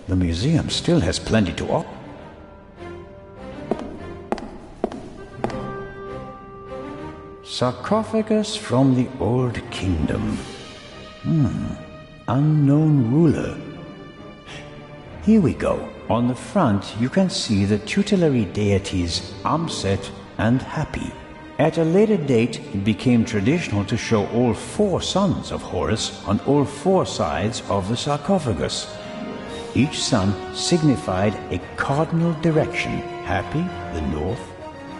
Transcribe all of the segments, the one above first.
The museum still has plenty to offer. Sarcophagus from the Old Kingdom. Unknown ruler. Here we go. On the front you can see the tutelary deities Amset and Hapi. At a later date it became traditional to show all four sons of Horus on all four sides of the sarcophagus. Each son signified a cardinal direction: Hapi, the north;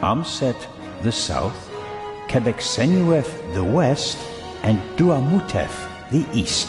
Amset, the south; Quebecsenuef, the west; and Duamutef, the east.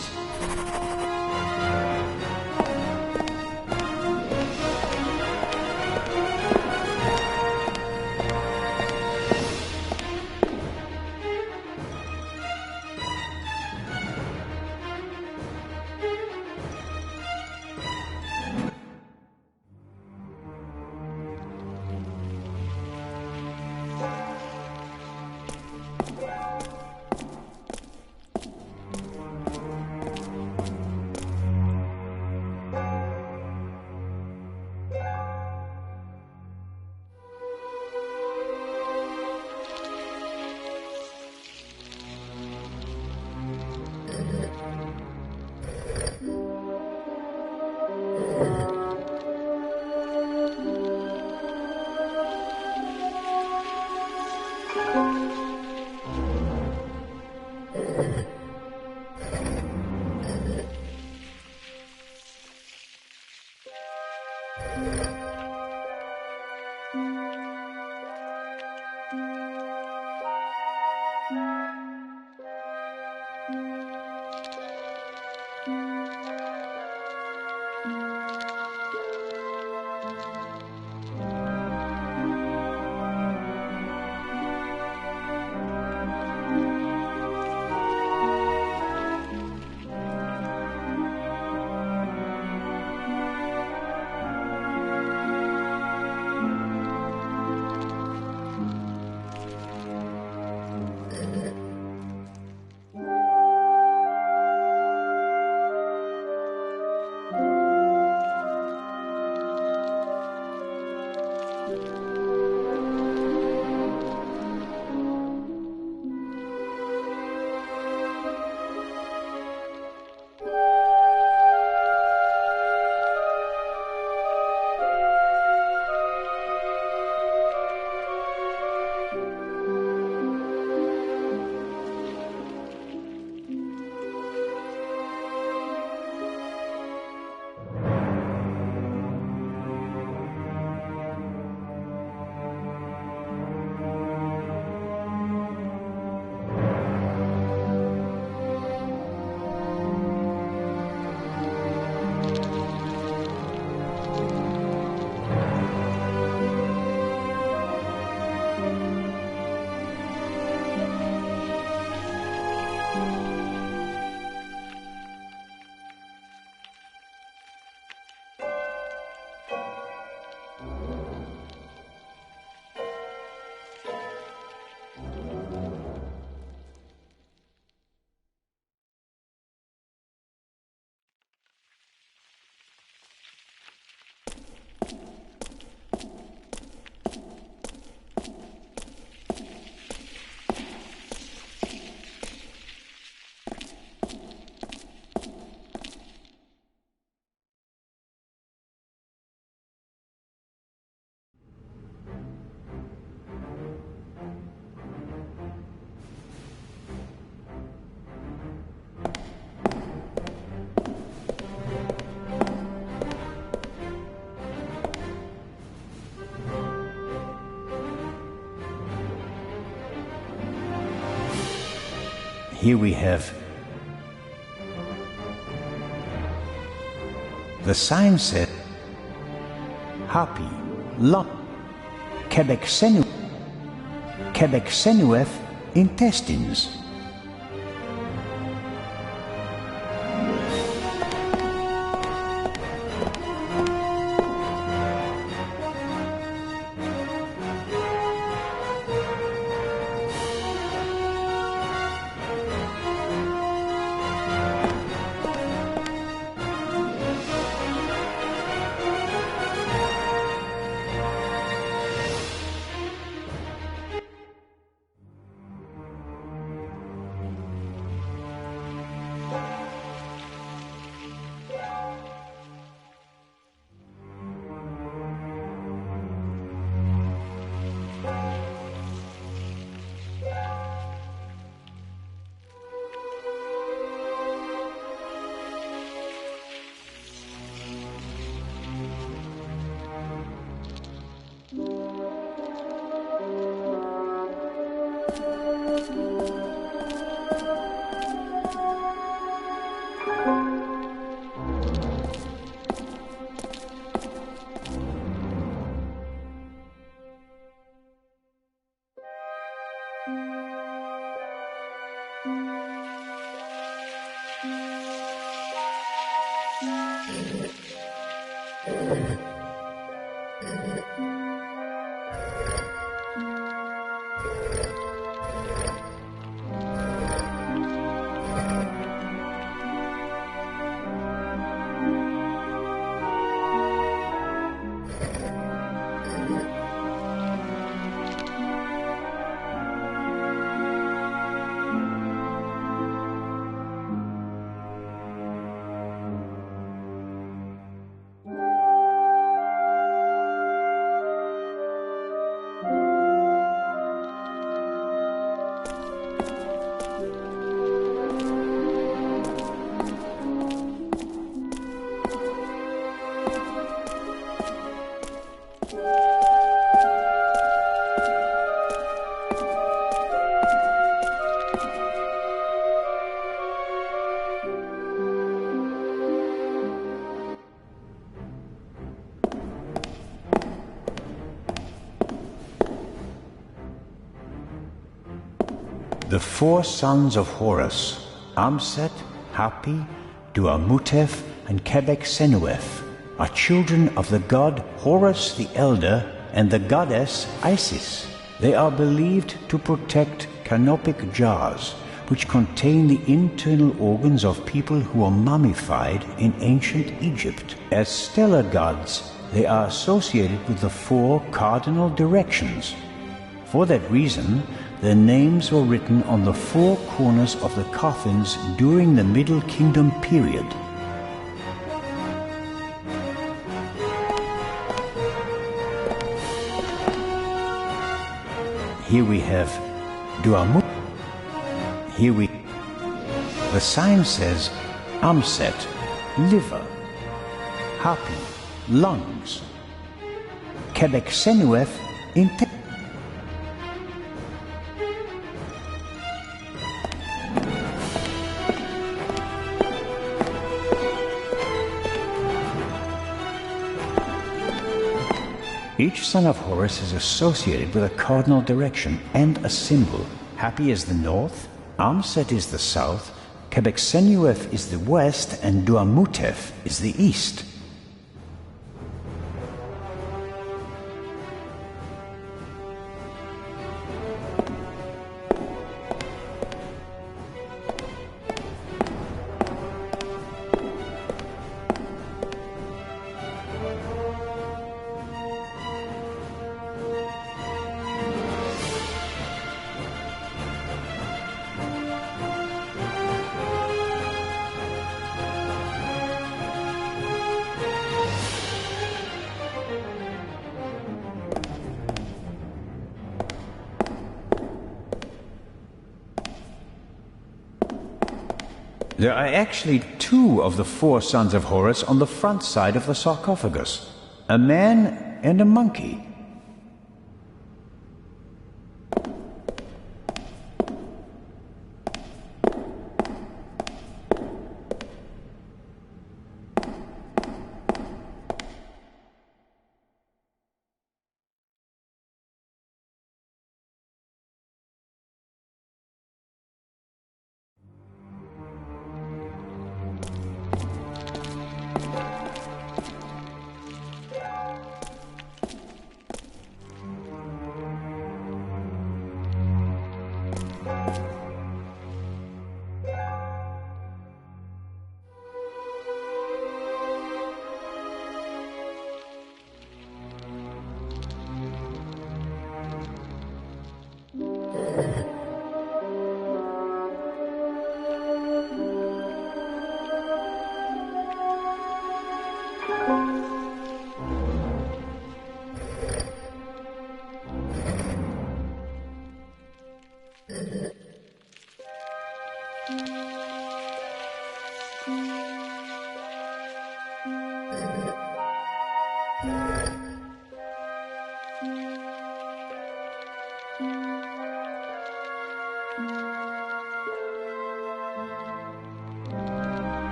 Here we have the sign said Hapi, Lot, Quebec-Senuef intestines. The four sons of Horus, Amset, Hapi, Duamutef, and Quebec-Senuef, are children of the god Horus the Elder and the goddess Isis. They are believed to protect canopic jars, which contain the internal organs of people who were mummified in ancient Egypt. As stellar gods, they are associated with the four cardinal directions. For that reason, their names were written on the four corners of the coffins during the Middle Kingdom period. Here we have Duamut. The sign says Amset, liver, Hapi, lungs, Quebec-Senuef, intestines. Each son of Horus is associated with a cardinal direction and a symbol. Hapi is the north, Amset is the south, Quebec-Senuef is the west, and Duamutef is the east. There are actually two of the four sons of Horus on the front side of the sarcophagus, a man and a monkey.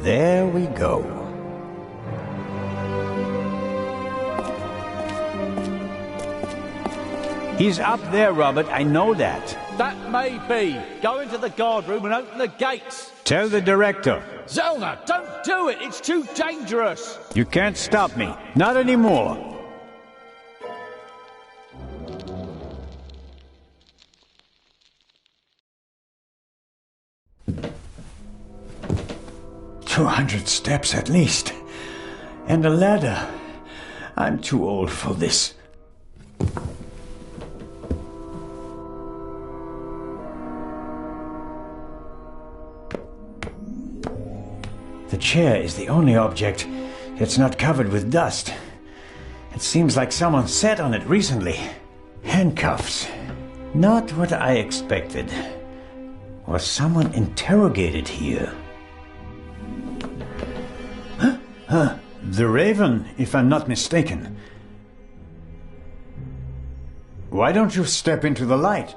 There we go. He's up there, Robert. I know that. That may be. Go into the guard room and open the gates. Tell the director. Zellner, don't do it. It's too dangerous. You can't stop me. Not anymore. "200 steps at least. And a ladder. I'm too old for this." The chair is the only object that's not covered with dust. It seems like someone sat on it recently. Handcuffs. Not what I expected. Was someone interrogated here? The Raven, if I'm not mistaken. Why don't you step into the light?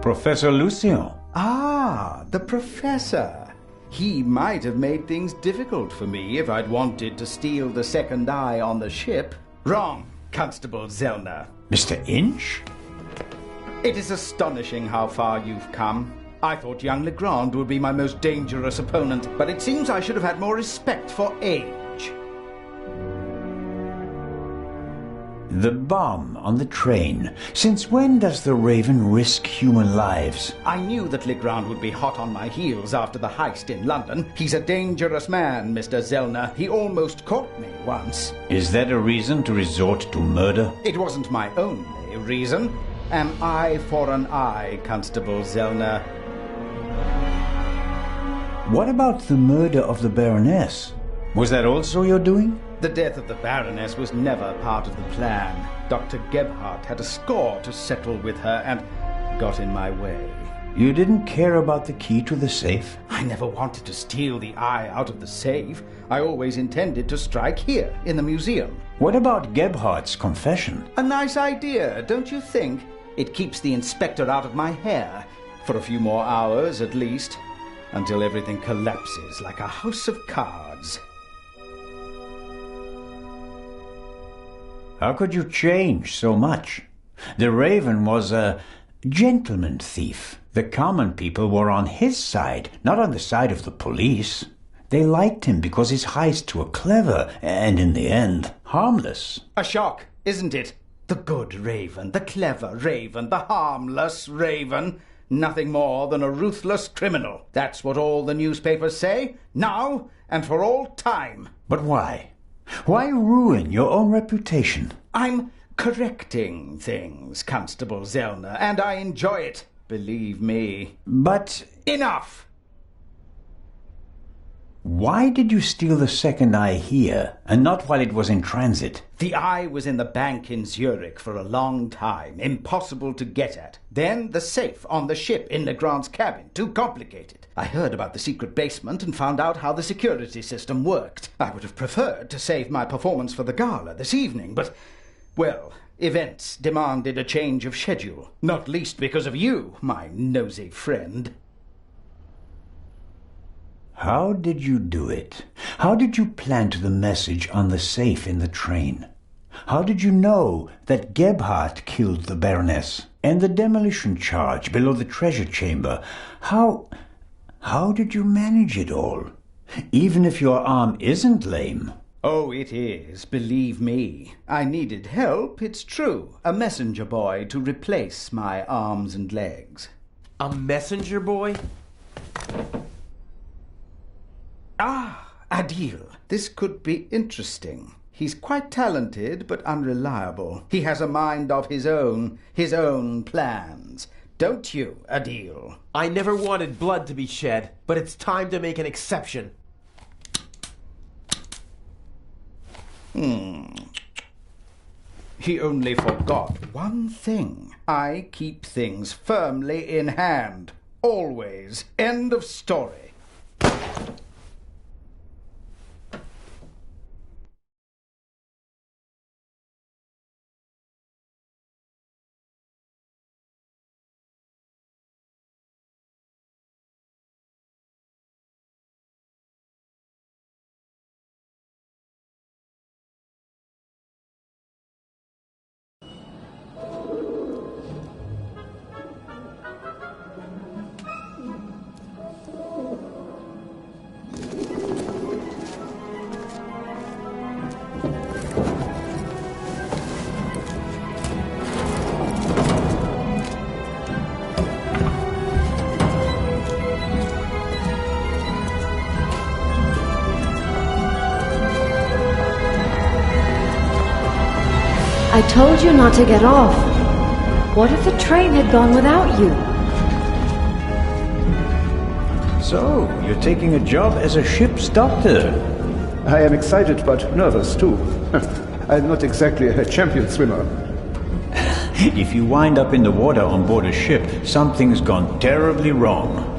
Professor Lucien. Ah, the professor. He might have made things difficult for me if I'd wanted to steal the second eye on the ship. Wrong, Constable Zellner. Mr. Inch? It is astonishing how far you've come. I thought young Legrand would be my most dangerous opponent, but it seems I should have had more respect for age. The bomb on the train. Since when does the Raven risk human lives? I knew that Legrand would be hot on my heels after the heist in London. He's a dangerous man, Mr. Zellner. He almost caught me once. Is that a reason to resort to murder? It wasn't my only reason. An eye for an eye, Constable Zellner. What about the murder of the Baroness? Was that also your doing? The death of the Baroness was never part of the plan. Dr. Gebhardt had a score to settle with her and got in my way. You didn't care about the key to the safe? I never wanted to steal the eye out of the safe. I always intended to strike here, in the museum. What about Gebhardt's confession? A nice idea, don't you think? It keeps the inspector out of my hair. For a few more hours, at least. Until everything collapses like a house of cards. How could you change so much? The Raven was a gentleman thief. The common people were on his side, not on the side of the police. They liked him because his heists were clever and, in the end, harmless. A shock, isn't it? The good Raven, the clever Raven, the harmless Raven. Nothing more than a ruthless criminal. That's what all the newspapers say, now and for all time. But why? Why ruin your own reputation? I'm correcting things, Constable Zellner, and I enjoy it, believe me. But Enough! why did you steal the second eye here, and not while it was in transit? The eye was in the bank in Zurich for a long time, impossible to get at. Then the safe on the ship in Legrand's cabin, too complicated. I heard about the secret basement and found out how the security system worked. I would have preferred to save my performance for the gala this evening, but, well, events demanded a change of schedule. Not least because of you, my nosy friend. How did you do it? How did you plant the message on the safe in the train? How did you know that Gebhardt killed the Baroness? And the demolition charge below the treasure chamber? How did you manage it all? Even if your arm isn't lame. Oh, it is, believe me. I needed help, it's true. A messenger boy to replace my arms and legs. A messenger boy? Ah, Adil. This could be interesting. He's quite talented, but unreliable. He has a mind of his own plans. Don't you, Adil? I never wanted blood to be shed, but it's time to make an exception. He only forgot one thing. I keep things firmly in hand. Always. End of story. I told you not to get off. What if the train had gone without you? So, you're taking a job as a ship's doctor. I am excited but nervous too. I'm not exactly a champion swimmer. If you wind up in the water on board a ship, something's gone terribly wrong.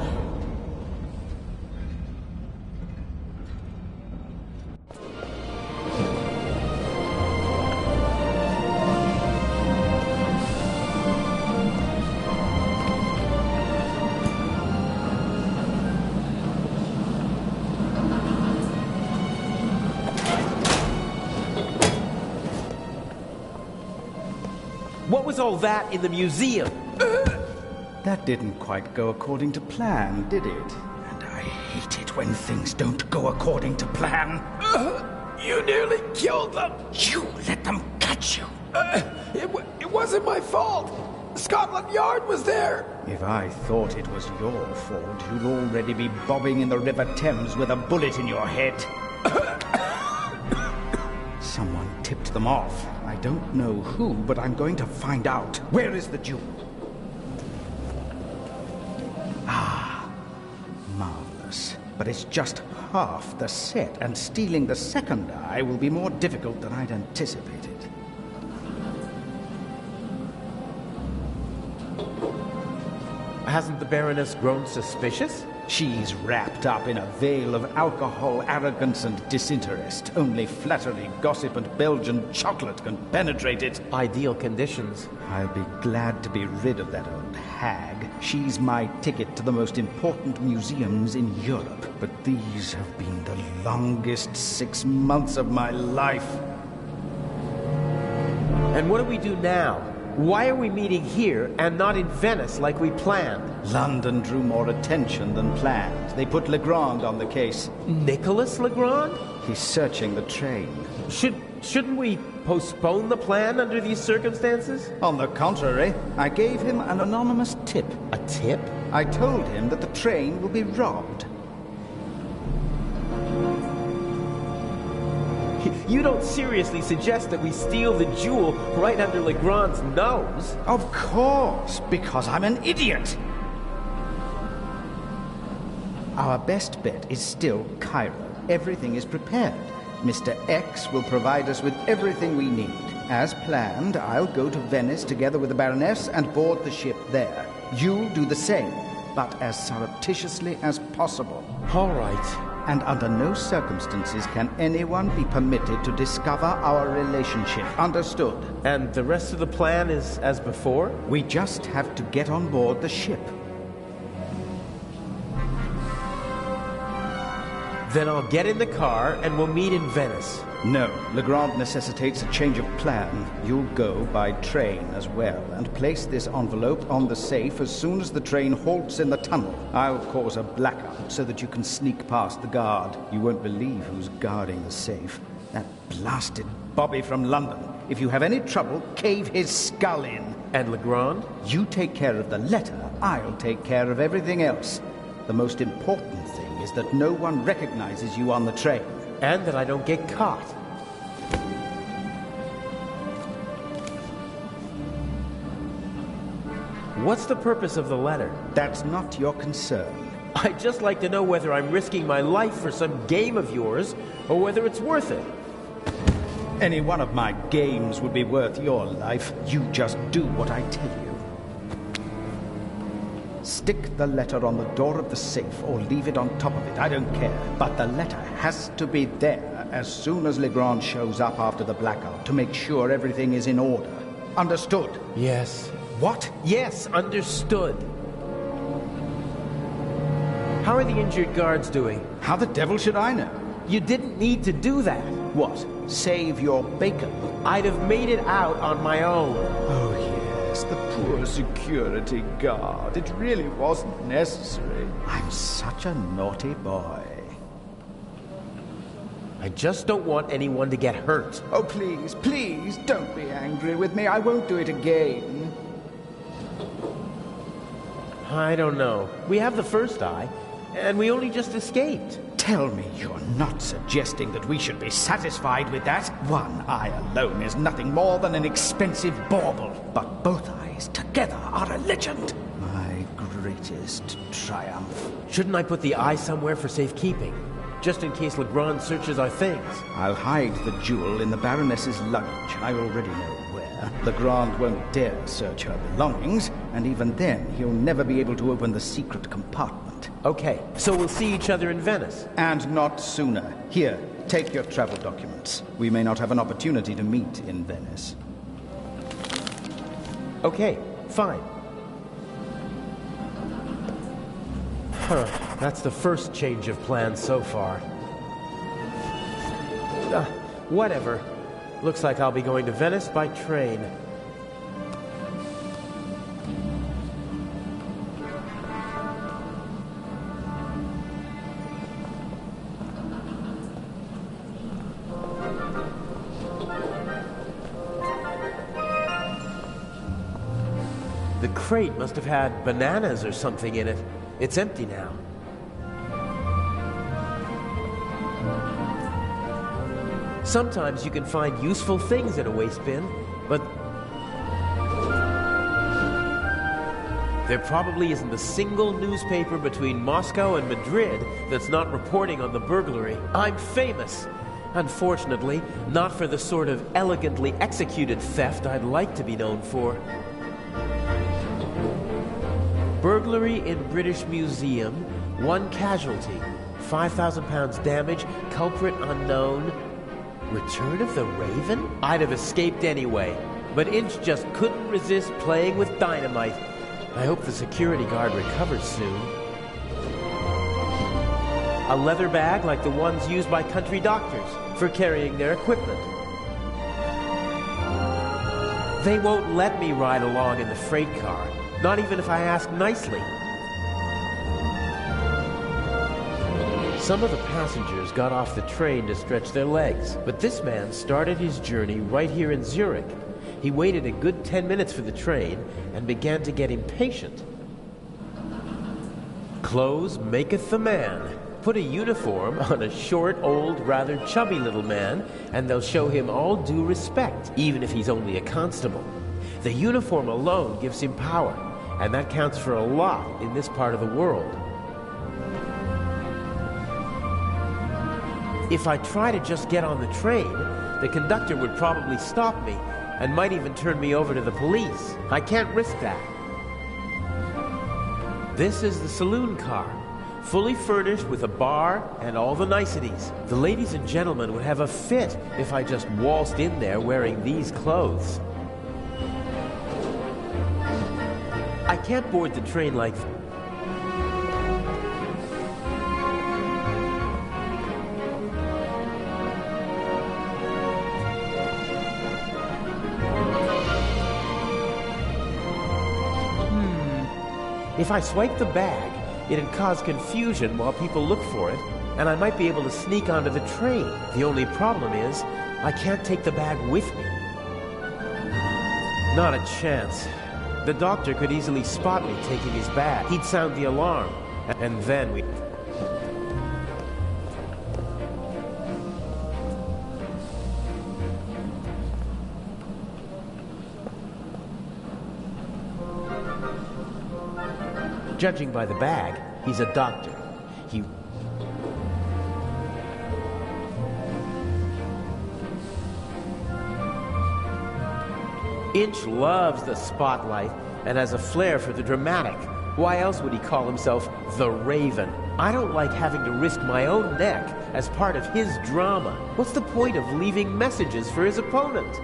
What was all that in the museum? That didn't quite go according to plan, did it? And I hate it when things don't go according to plan. You nearly killed them. You let them catch you. It wasn't my fault. Scotland Yard was there. If I thought it was your fault, you'd already be bobbing in the River Thames with a bullet in your head. Someone tipped them off. I don't know who, but I'm going to find out. Where is the jewel? Ah, marvelous. But it's just half the set, and stealing the second eye will be more difficult than I'd anticipated. Hasn't the Baroness grown suspicious? She's wrapped up in a veil of alcohol, arrogance, and disinterest. Only flattery, gossip, and Belgian chocolate can penetrate it. Ideal conditions. I'll be glad to be rid of that old hag. She's my ticket to the most important museums in Europe. But these have been the longest 6 months of my life. And what do we do now? Why are we meeting here and not in Venice like we planned? London drew more attention than planned. They put Legrand on the case. Nicholas Legrand? He's searching the train. Shouldn't we postpone the plan under these circumstances? On the contrary, I gave him an anonymous tip. A tip? I told him that the train will be robbed. You don't seriously suggest that we steal the jewel right under Legrand's nose? Of course, because I'm an idiot. Our best bet is still Cairo. Everything is prepared. Mr. X will provide us with everything we need. As planned, I'll go to Venice together with the Baroness and board the ship there. You'll do the same, but as surreptitiously as possible. All right. And under no circumstances can anyone be permitted to discover our relationship. Understood? And the rest of the plan is as before? We just have to get on board the ship. Then I'll get in the car and we'll meet in Venice. No, Legrand necessitates a change of plan. You'll go by train as well, and place this envelope on the safe as soon as the train halts in the tunnel. I'll cause a blackout so that you can sneak past the guard. You won't believe who's guarding the safe. That blasted Bobby from London. If you have any trouble, cave his skull in. And Legrand? You take care of the letter, I'll take care of everything else. The most important thing is that no one recognizes you on the train. And that I don't get caught. What's the purpose of the letter? That's not your concern. I'd just like to know whether I'm risking my life for some game of yours, or whether it's worth it. Any one of my games would be worth your life. You just do what I tell you. Stick the letter on the door of the safe or leave it on top of it. I don't care. But the letter has to be there as soon as Legrand shows up after the blackout to make sure everything is in order. Understood? Yes. What? Yes, understood. How are the injured guards doing? How the devil should I know? You didn't need to do that. What? Save your bacon? I'd have made it out on my own. Oh, yes, the poor security guard. It really wasn't necessary. I'm such a naughty boy. I just don't want anyone to get hurt. Oh, please, please, don't be angry with me. I won't do it again. I don't know. We have the first eye, and we only just escaped. Tell me you're not suggesting that we should be satisfied with that? One eye alone is nothing more than an expensive bauble. But both eyes together are a legend. My greatest triumph. Shouldn't I put the eye somewhere for safekeeping? Just in case Legrand searches our things. I'll hide the jewel in the Baroness's luggage. I already know where. Legrand won't dare search her belongings, and even then he'll never be able to open the secret compartment. Okay, so we'll see each other in Venice. And not sooner. Here, take your travel documents. We may not have an opportunity to meet in Venice. Okay, fine. That's the first change of plans so far. Whatever. Looks like I'll be going to Venice by train. The crate must have had bananas or something in it. It's empty now. Sometimes you can find useful things in a waste bin, but there probably isn't a single newspaper between Moscow and Madrid that's not reporting on the burglary. I'm famous. Unfortunately, not for the sort of elegantly executed theft I'd like to be known for. Burglary in British Museum, 1 casualty, £5,000 damage, culprit unknown. Return of the Raven? I'd have escaped anyway, but Inch just couldn't resist playing with dynamite. I hope the security guard recovers soon. A leather bag like the ones used by country doctors for carrying their equipment. They won't let me ride along in the freight car, not even if I ask nicely. Some of the passengers got off the train to stretch their legs, but this man started his journey right here in Zurich. He waited a good 10 minutes for the train and began to get impatient. Clothes maketh the man. Put a uniform on a short, old, rather chubby little man, and they'll show him all due respect, even if he's only a constable. The uniform alone gives him power, and that counts for a lot in this part of the world. If I try to just get on the train, the conductor would probably stop me and might even turn me over to the police. I can't risk that. This is the saloon car, fully furnished with a bar and all the niceties. The ladies and gentlemen would have a fit if I just waltzed in there wearing these clothes. I can't board the train like that. If I swipe the bag, it'd cause confusion while people look for it, and I might be able to sneak onto the train. The only problem is, I can't take the bag with me. Not a chance. The doctor could easily spot me taking his bag. He'd sound the alarm, and then we'd... Judging by the bag, he's a doctor. Inch loves the spotlight and has a flair for the dramatic. Why else would he call himself the Raven? I don't like having to risk my own neck as part of his drama. What's the point of leaving messages for his opponent?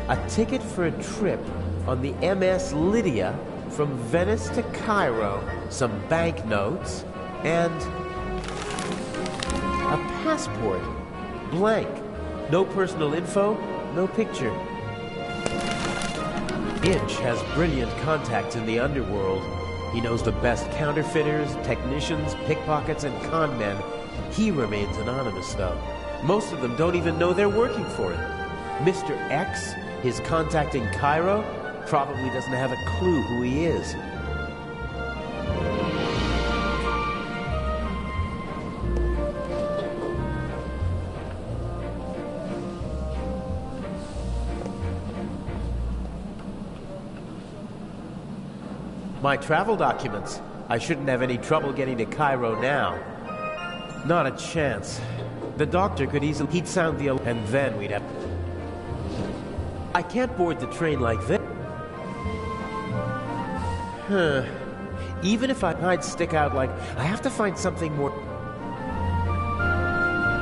A ticket for a trip on the MS Lydia from Venice to Cairo, some banknotes, and a passport. Blank. No personal info, no picture. Inch has brilliant contacts in the underworld. He knows the best counterfeiters, technicians, pickpockets, and con men. He remains anonymous, though. Most of them don't even know they're working for him. Mr. X, his contact in Cairo, probably doesn't have a clue who he is. My travel documents. I shouldn't have any trouble getting to Cairo now. Not a chance. The doctor could easily... He'd sound the... And then we'd have... I can't board the train like this. Even if I'd stick out like... I have to find something more...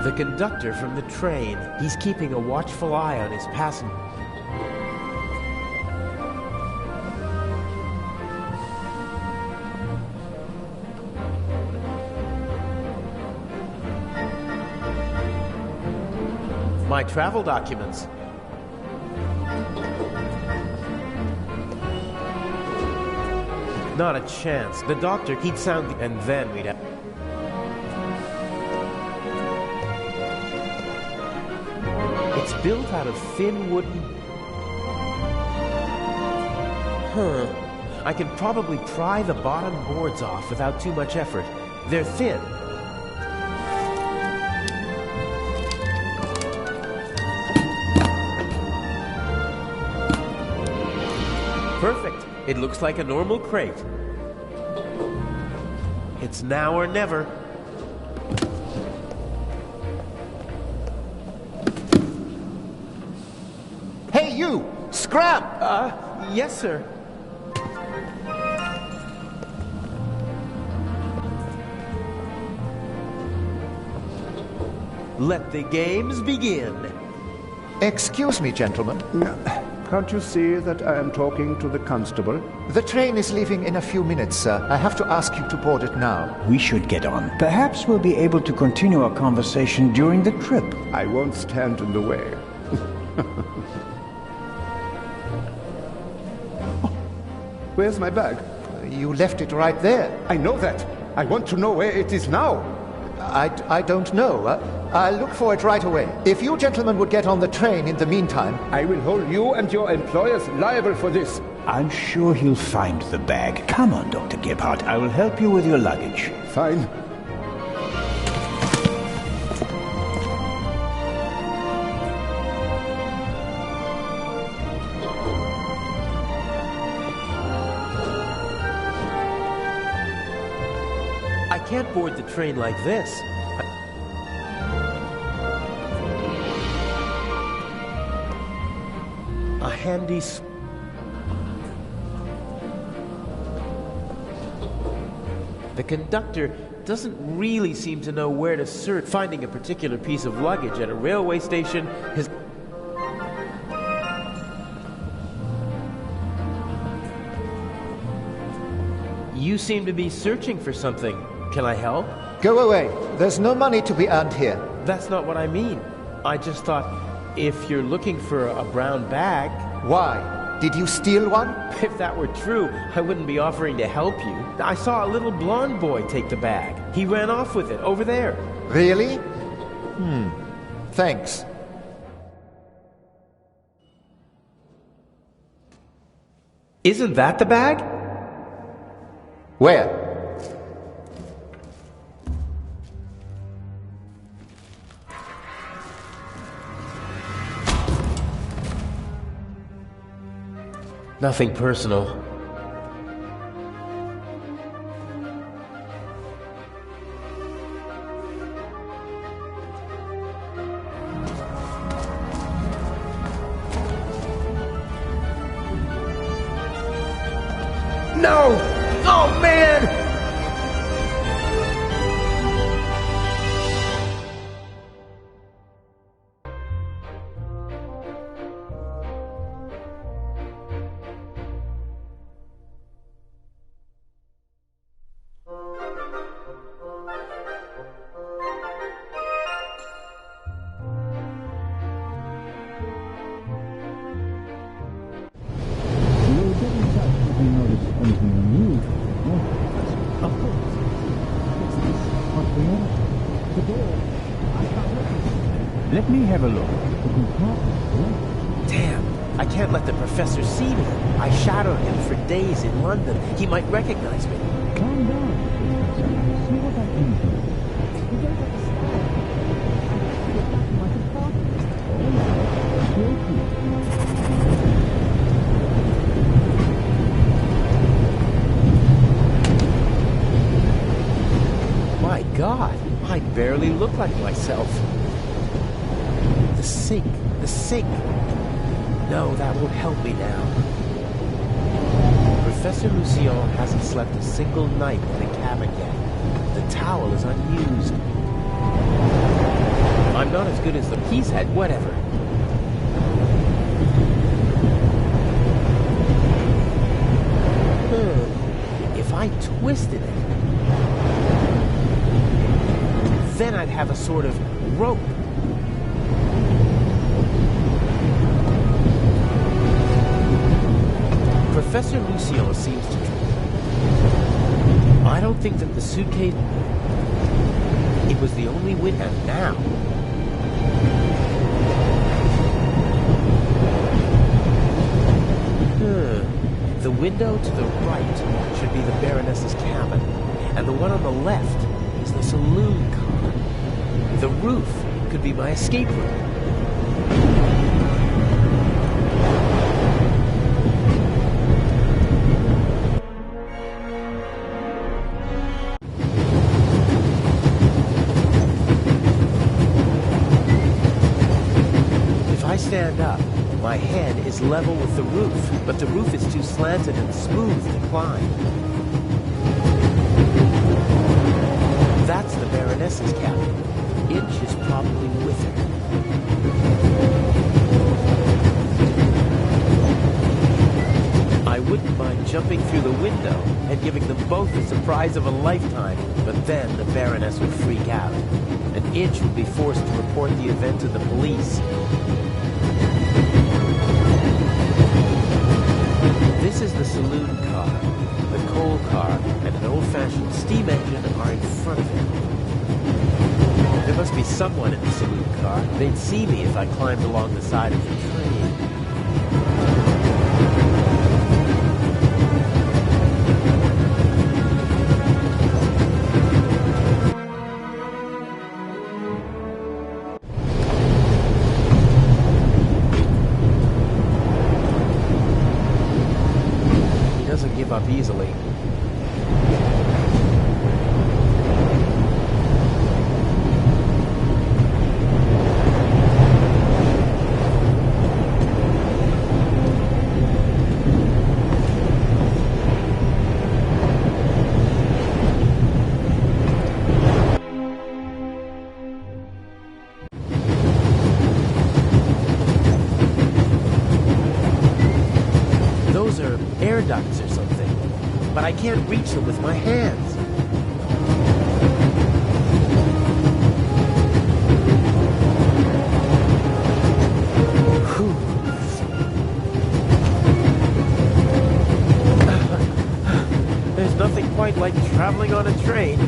The conductor from the train. He's keeping a watchful eye on his passenger. My travel documents. Not a chance. The doctor, he'd sound... And then we'd have... It's built out of thin wooden... I can probably pry the bottom boards off without too much effort. They're thin. Perfect. It looks like a normal crate. It's now or never. Hey, you! Scram! Yes, sir. Let the games begin. Excuse me, gentlemen. Can't you see that I am talking to the constable? The train is leaving in a few minutes, sir. I have to ask you to board it now. We should get on. Perhaps we'll be able to continue our conversation during the trip. I won't stand in the way. Where's my bag? You left it right there. I know that. I want to know where it is now. I don't know. I'll look for it right away. If you gentlemen would get on the train in the meantime... I will hold you and your employers liable for this. I'm sure he'll find the bag. Come on, Dr. Gebhardt. I will help you with your luggage. Fine. I can't board the train like this. A handy... The conductor doesn't really seem to know where to search. Finding a particular piece of luggage at a railway station is... You seem to be searching for something. Can I help? Go away. There's no money to be earned here. That's not what I mean. I just thought, if you're looking for a brown bag... Why? Did you steal one? If that were true, I wouldn't be offering to help you. I saw a little blonde boy take the bag. He ran off with it, over there. Really? Thanks. Isn't that the bag? Where? Nothing personal. No! Oh, man! Let me have a look. Damn, I can't let the professor see me. I shadowed him for days in London. He might recognize me. Calm down. See what I can do. You don't understand. My God, I barely look like myself. The sink, the sink. No, that won't help me now. Professor Lucien hasn't slept a single night in the cabin yet. The towel is unused. I'm not as good as the piece head, whatever. If I twisted it, then I'd have a sort of rope. Professor Lucien seems to... I don't think that the suitcase... It was the only window now. The window to the right should be the Baroness's cabin, and the one on the left is the saloon car. The roof could be my escape room. If I stand up, my head is level with the roof, but the roof is too slanted and smooth to climb. That's the Baroness's cabin. Inch is probably with her. through the window and giving them both the surprise of a lifetime. But then the Baroness would freak out, and Itch would be forced to report the event to the police. This is the saloon car. The coal car and an old-fashioned steam engine are in front of it. There must be someone in the saloon car. They'd see me if I climbed along the side of the train. He doesn't give up easily. Air ducts or something, but I can't reach them with my hands. Whew. There's nothing quite like traveling on a train.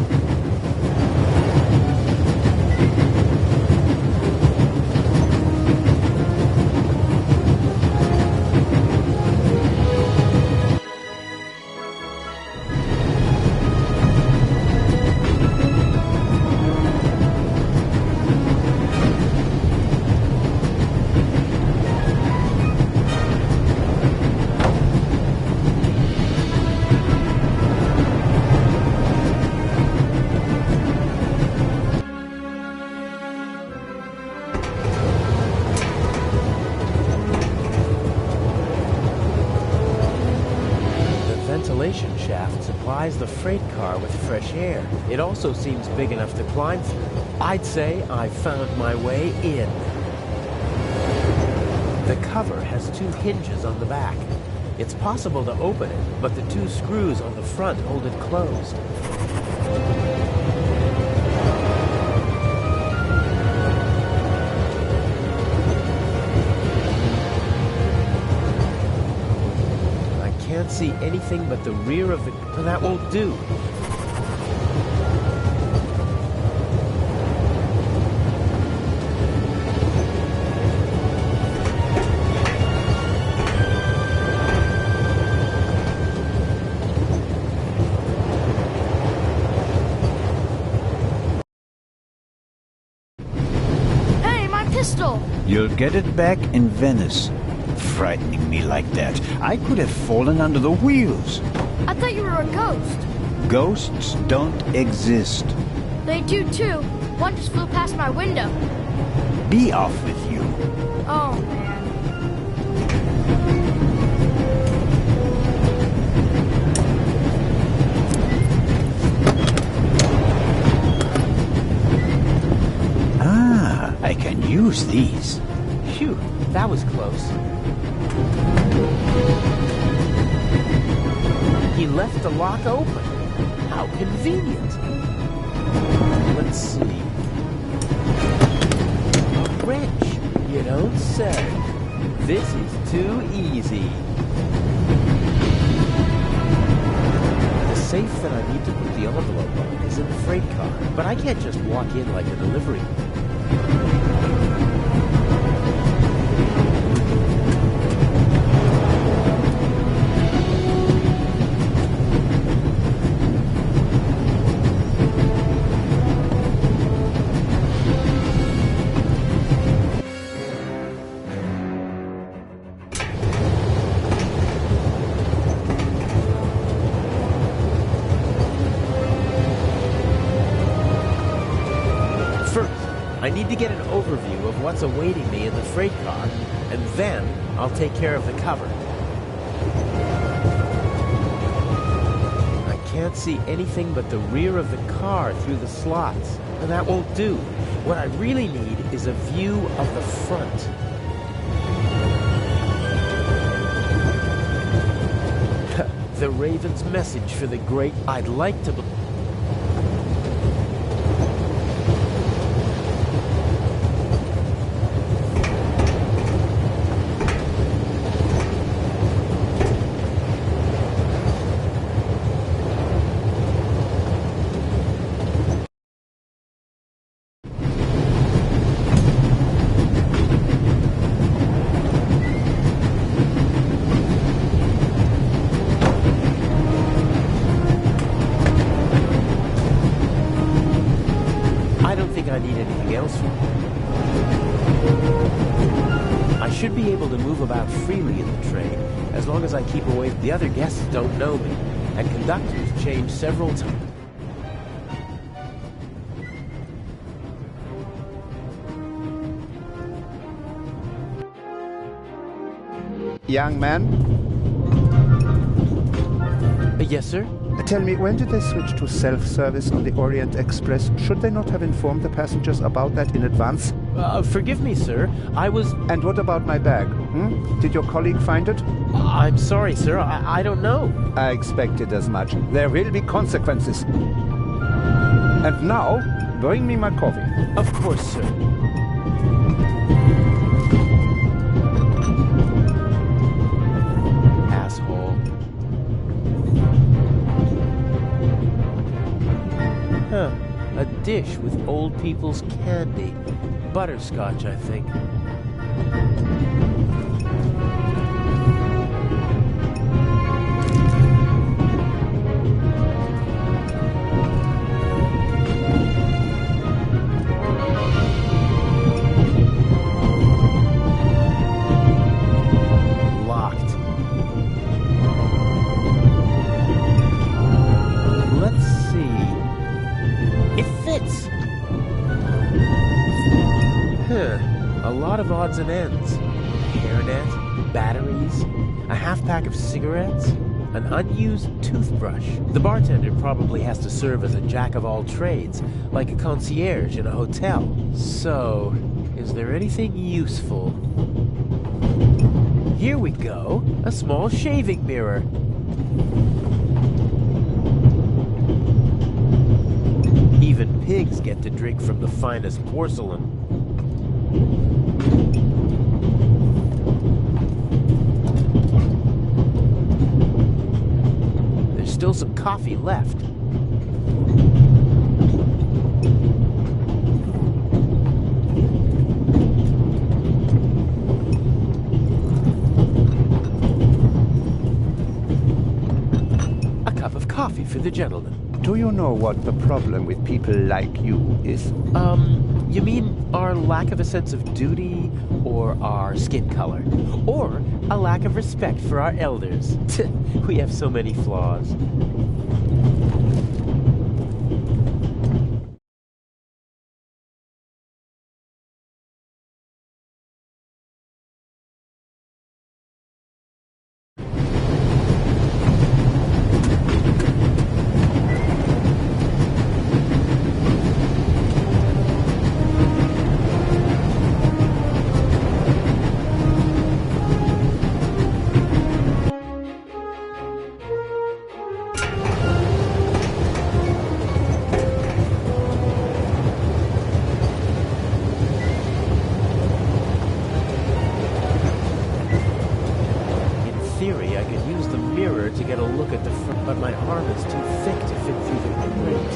Ventilation shaft supplies the freight car with fresh air. It also seems big enough to climb through. I'd say I've found my way in. The cover has 2 hinges on the back. It's possible to open it, but the 2 screws on the front hold it closed. Can't see anything but the rear of the... That won't do. Hey, my pistol! You'll get it back in Venice. Frightening me like that. I could have fallen under the wheels. I thought you were a ghost. Ghosts don't exist. They do too. One just flew past my window. Be off with you. Oh, man. Ah, I can use these. Phew, that was close. He left the lock open. How convenient. Let's see. A wrench. You don't say. This is too easy. The safe that I need to put the envelope on is in the freight car, but I can't just walk in like a delivery man. I need to get an overview of what's awaiting me in the freight car, and then I'll take care of the cover. I can't see anything but the rear of the car through the slots, and that won't do. What I really need is a view of the front. The Raven's message for the great... I'd like to... I need anything else from you. I should be able to move about freely in the train as long as I keep away. The other guests don't know me, and conductors change several times. Young man, Yes, sir? tell me, when did they switch to self-service on the Orient Express? Should they not have informed the passengers about that in advance? Forgive me, sir. I was... And what about my bag? Did your colleague find it? I'm sorry, sir. I don't know. I expected as much. There will be consequences. And now, bring me my coffee. Of course, sir. Asshole. Huh. A dish with old people's candy. Butterscotch, I think. Locked. Let's see. It fits. A lot of odds and ends. Hairnet, batteries, a half pack of cigarettes, an unused toothbrush. The bartender probably has to serve as a jack of all trades, like a concierge in a hotel. So, is there anything useful? Here we go, a small shaving mirror. Even pigs get to drink from the finest porcelain. There's still some coffee left. A cup of coffee for the gentleman. Do you know what the problem with people like you is? You mean our lack of a sense of duty, or our skin color, or a lack of respect for our elders? We have so many flaws. To get a look at the front, but my arm is too thick to fit through the grate.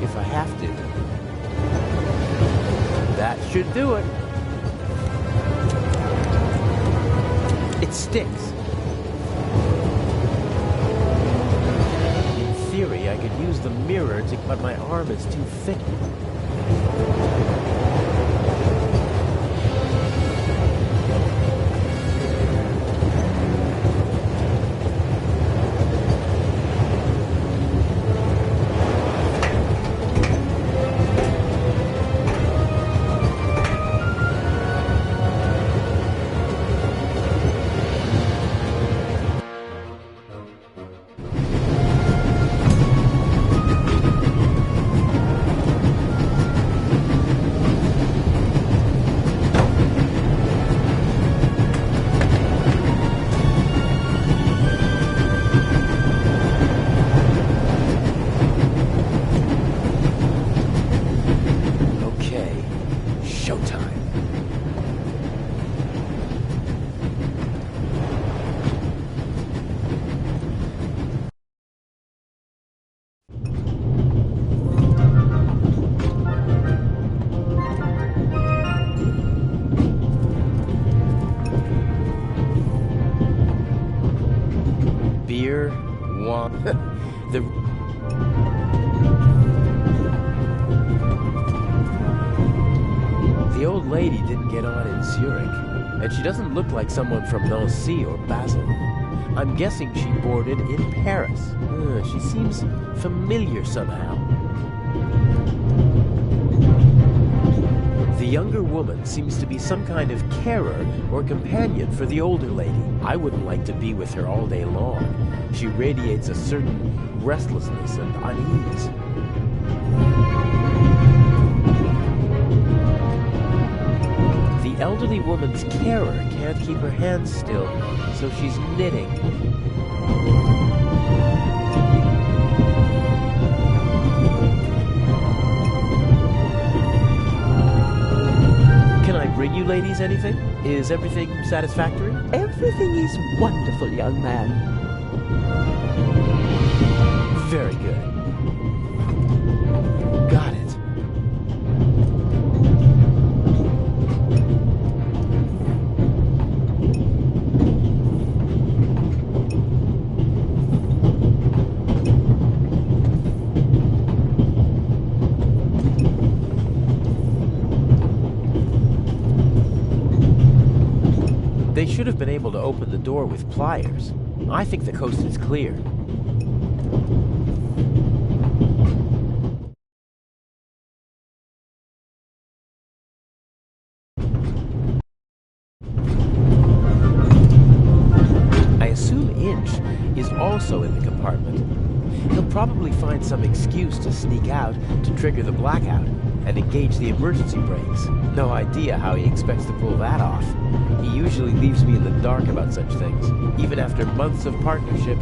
If I have to. That should do it. It sticks. In theory, I could use the mirror to... but my arm is too thick. Year 1. The old lady didn't get on in Zurich, and she doesn't look like someone from Nancy or Basel. I'm guessing she boarded in Paris. She seems familiar somehow. The younger woman seems to be some kind of carer or companion for the older lady. I wouldn't like to be with her all day long. She radiates a certain restlessness and unease. The elderly woman's carer can't keep her hands still, so she's knitting. Can I bring you ladies anything? Is everything satisfactory? Everything is wonderful, young man. Very good. Got it. They should have been able to open the door with pliers. I think the coast is clear. I assume Inch is also in the compartment. He'll probably find some excuse to sneak out to trigger the blackout and engage the emergency brakes. No idea how he expects to pull that off. He usually leaves me in the dark about such things. Even after months of partnership,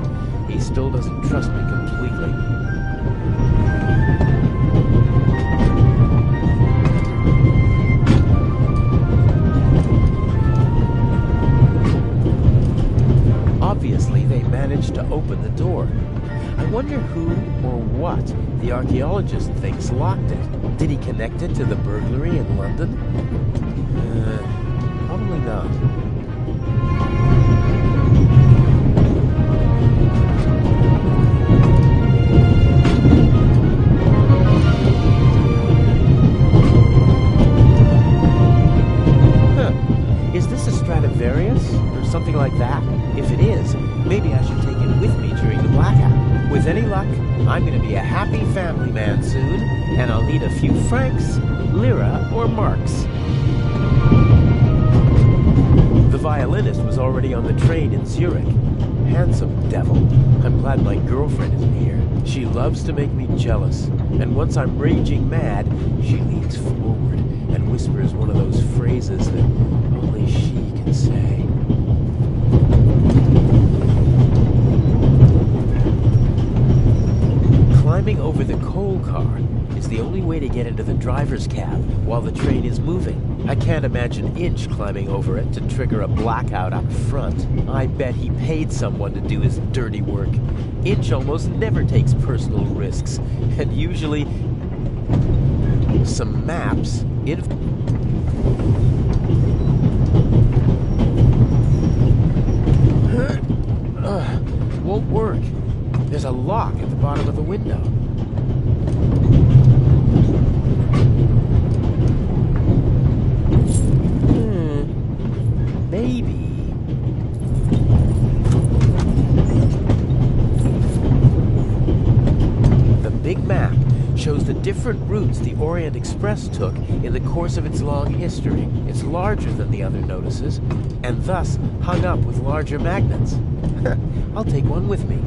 he still doesn't trust me completely. Obviously, they managed to open the door. I wonder who or what the archaeologist thinks locked it. Did he connect it to the burglary in London? Probably not. Is this a Stradivarius or something like that? If it is, maybe I should take it with me during the blackout. With any luck, I'm going to be a happy family man soon, and I'll need a few francs, lira, or marks. The violinist was already on the train in Zurich. Handsome devil. I'm glad my girlfriend isn't here. She loves to make me jealous, and once I'm raging mad, she leans forward and whispers one of those phrases that only she can say. Climbing over the coal car is the only way to get into the driver's cab while the train is moving. I can't imagine Inch climbing over it to trigger a blackout up front. I bet he paid someone to do his dirty work. Inch almost never takes personal risks, and usually some maps won't work. There's a lock at the bottom of the window. Maybe. The big map shows the different routes the Orient Express took in the course of its long history. It's larger than the other notices, and thus hung up with larger magnets. I'll take one with me.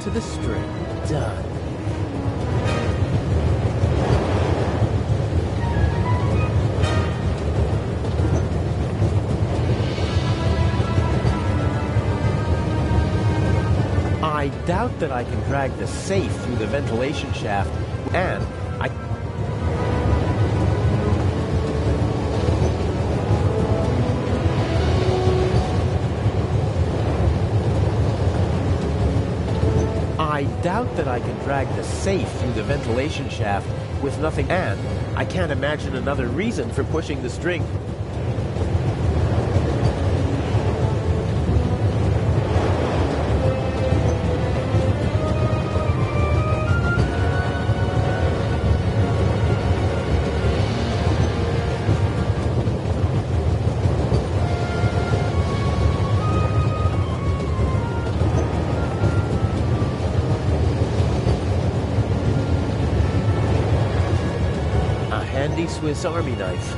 to the string. Done. I doubt that I can drag the safe through the ventilation shaft, and I doubt that I can drag the safe through the ventilation shaft with nothing, and I can't imagine another reason for pushing the string. Swiss Army knife.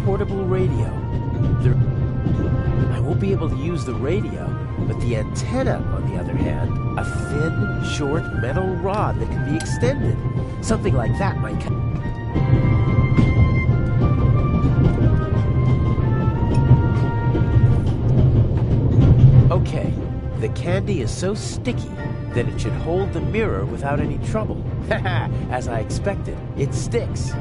Portable radio. I won't be able to use the radio, but the antenna, on the other hand, a thin, short metal rod that can be extended. Something like that might... Okay, the candy is so sticky that it should hold the mirror without any trouble. Haha, as I expected, it sticks.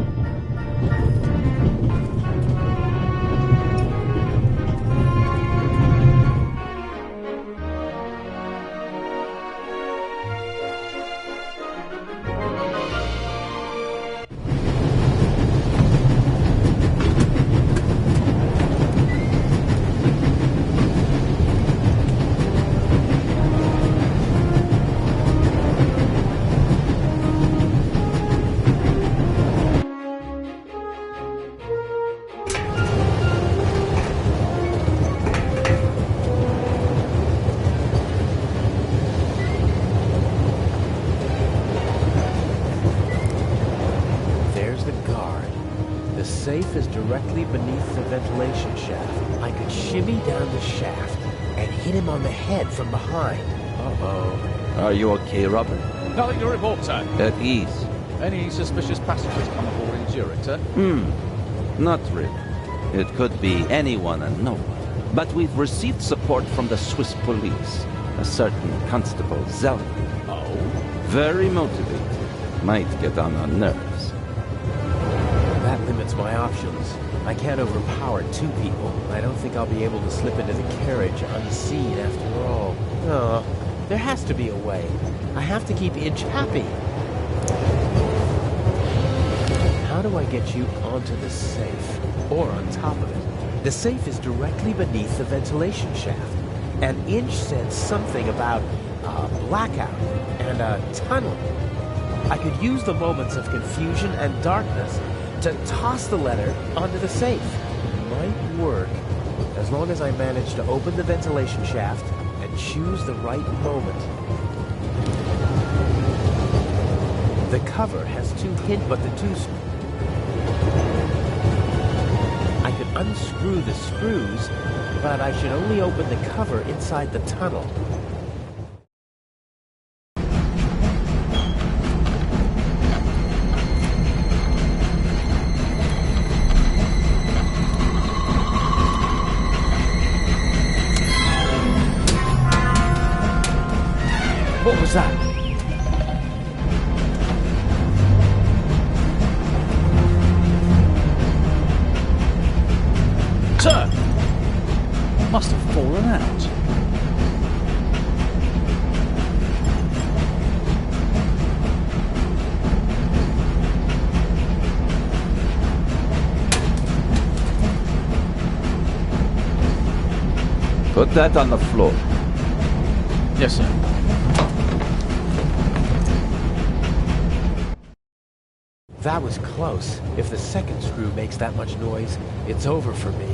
Safe is directly beneath the ventilation shaft. I could shimmy down the shaft and hit him on the head from behind. Uh-oh. Are you okay, Robert? Nothing to report, sir. At ease. Any suspicious passengers come aboard in Zurich, sir? Not really. It could be anyone and no one. But we've received support from the Swiss police. A certain Constable Zeller. Oh? Very motivated. Might get on our nerves. That limits my options. I can't overpower two people. I don't think I'll be able to slip into the carriage unseen after all. Oh, there has to be a way. I have to keep Inch happy. How do I get you onto the safe? Or on top of it? The safe is directly beneath the ventilation shaft. And Inch said something about a blackout and a tunnel. I could use the moments of confusion and darkness to toss the letter onto the safe. It might work, as long as I manage to open the ventilation shaft and choose the right moment. The cover has two hinges, but the two... I could unscrew the screws, but I should only open the cover inside the tunnel. What was that? fallen out. Put that on the floor. Yes, sir. That was close. If the second screw makes that much noise, it's over for me.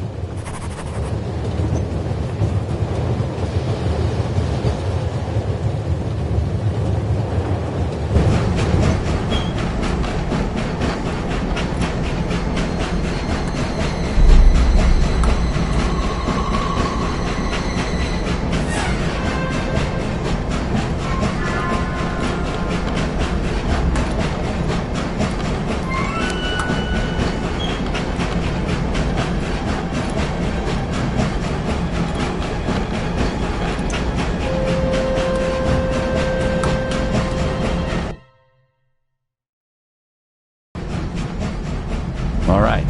All right.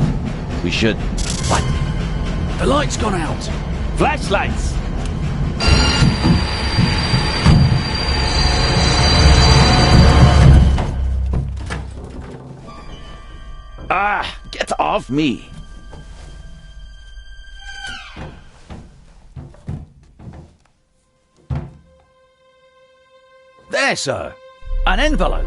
We should... What? The light's gone out. Flashlights! Ah! Get off me! There, sir. An envelope.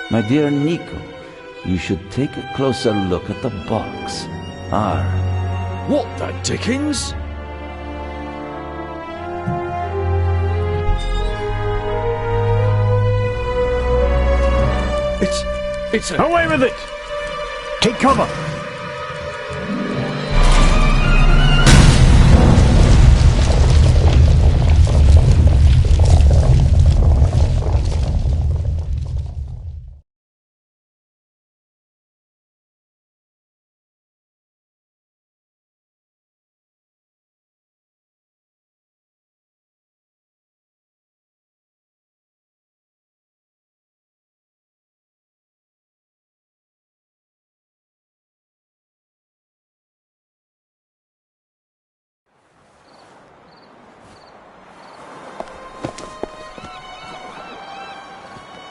My dear Nico, you should take a closer look at the box. What the dickens? It's a... Away with it! Take cover!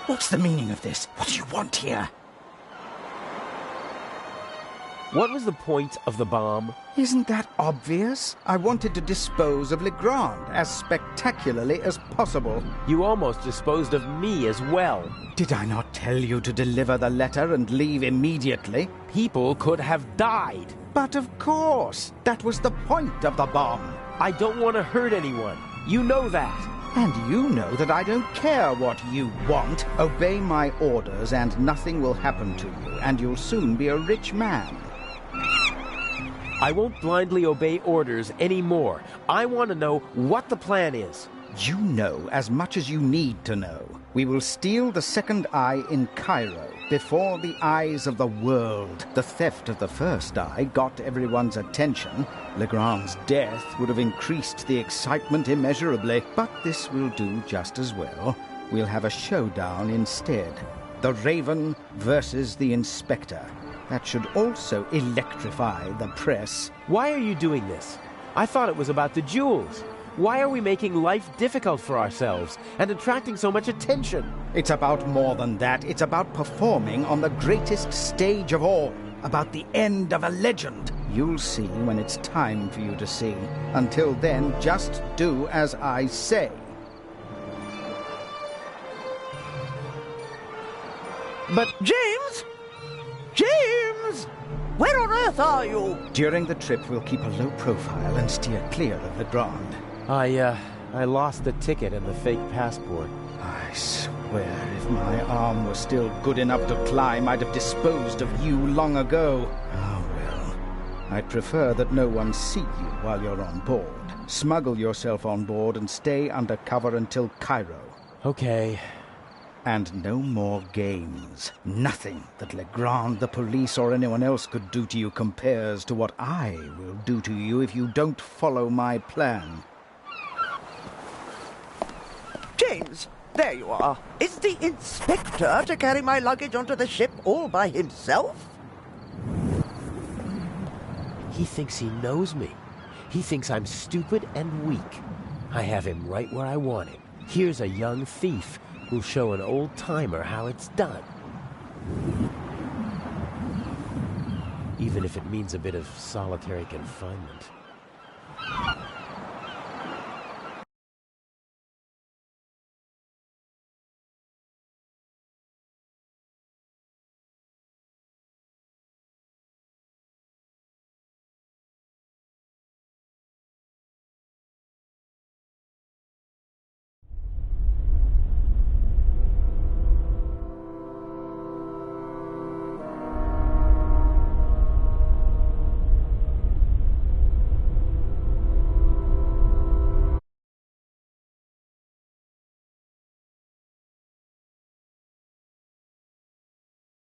What's the meaning of this? What do you want here? What was the point of the bomb? Isn't that obvious? I wanted to dispose of Legrand as spectacularly as possible. You almost disposed of me as well. Did I not tell you to deliver the letter and leave immediately? People could have died. But of course, that was the point of the bomb. I don't want to hurt anyone. You know that. And you know that I don't care what you want. Obey my orders and nothing will happen to you, and you'll soon be a rich man. I won't blindly obey orders anymore. I want to know what the plan is. You know as much as you need to know. We will steal the second eye in Cairo, before the eyes of the world. The theft of the first eye got everyone's attention. Legrand's death would have increased the excitement immeasurably, but this will do just as well. We'll have a showdown instead. The Raven versus the Inspector. That should also electrify the press. Why are you doing this? I thought it was about the jewels. Why are we making life difficult for ourselves and attracting so much attention? It's about more than that. It's about performing on the greatest stage of all. About the end of a legend. You'll see when it's time for you to see. Until then, just do as I say. But James? James! Where on earth are you? During the trip, we'll keep a low profile and steer clear of Legrand. I lost the ticket and the fake passport. I swear, if my arm was still good enough to climb, I'd have disposed of you long ago. Oh, well. I'd prefer that no one see you while you're on board. Smuggle yourself on board and stay under cover until Cairo. Okay. And no more games. Nothing that Legrand, the police, or anyone else could do to you compares to what I will do to you if you don't follow my plan. James, There you are. Is the inspector to carry my luggage onto the ship all by himself? He thinks he knows me. He thinks I'm stupid and weak. I have him right where I want him. Here's a young thief who'll show an old-timer how it's done. Even if it means a bit of solitary confinement.